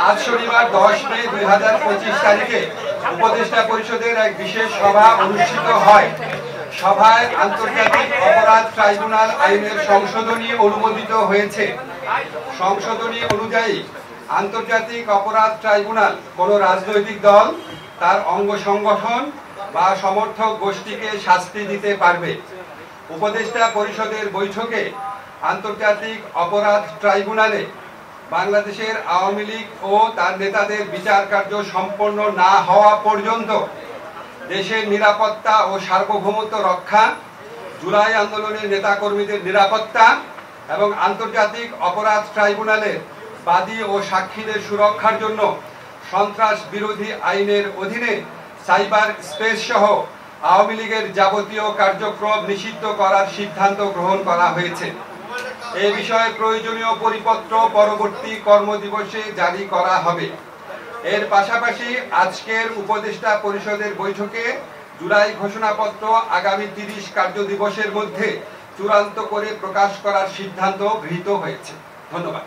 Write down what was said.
আজ শনিবার 10 মে 2025 তারিখে উপদেষ্টা পরিষদের এক বিশেষ সভা অনুষ্ঠিত হয়। সভায় আন্তর্জাতিক অপরাধ ট্রাইব্যুনাল আইনের সংশোধনী অনুমোদিত হয়েছে। সংশোধনী অনুযায়ী আন্তর্জাতিক অপরাধ ট্রাইব্যুনাল কোনো রাজনৈতিক দল, তার অঙ্গ সংগঠন বা সমর্থক গোষ্ঠীকে শাস্তি দিতে পারবে। উপদেষ্টা পরিষদের বৈঠকে আন্তর্জাতিক অপরাধ ট্রাইব্যুনালে বাংলাদেশের আওয়ামী লীগ ও তার নেতাদের বিচার কার্য সম্পন্ন না হওয়া পর্যন্ত দেশের নিরাপত্তা ও সার্বভৌমত্ব রক্ষা, জুলাই আন্দোলনের নেতাকর্মীদের নিরাপত্তা এবং আন্তর্জাতিক অপরাধ ট্রাইব্যুনালের বাদী ও সাক্ষীদের সুরক্ষার জন্য সন্ত্রাস বিরোধী আইনের অধীনে সাইবার স্পেস সহ আওয়ামী লীগের যাবতীয় কার্যক্রম নিষিদ্ধ করার সিদ্ধান্ত গ্রহণ করা হয়েছে। এ বিষয়ে প্রয়োজনীয় পরিপত্র পরবর্তী কর্মদিবসে জারি করা হবে। এর পাশাপাশি আজকের উপদেষ্টা পরিষদের বৈঠকে জুলাই ঘোষণাপত্র আগামী 30 কার্যদিবসের মধ্যে চূড়ান্ত করে প্রকাশ করার সিদ্ধান্ত গৃহীত হয়েছে। ধন্যবাদ।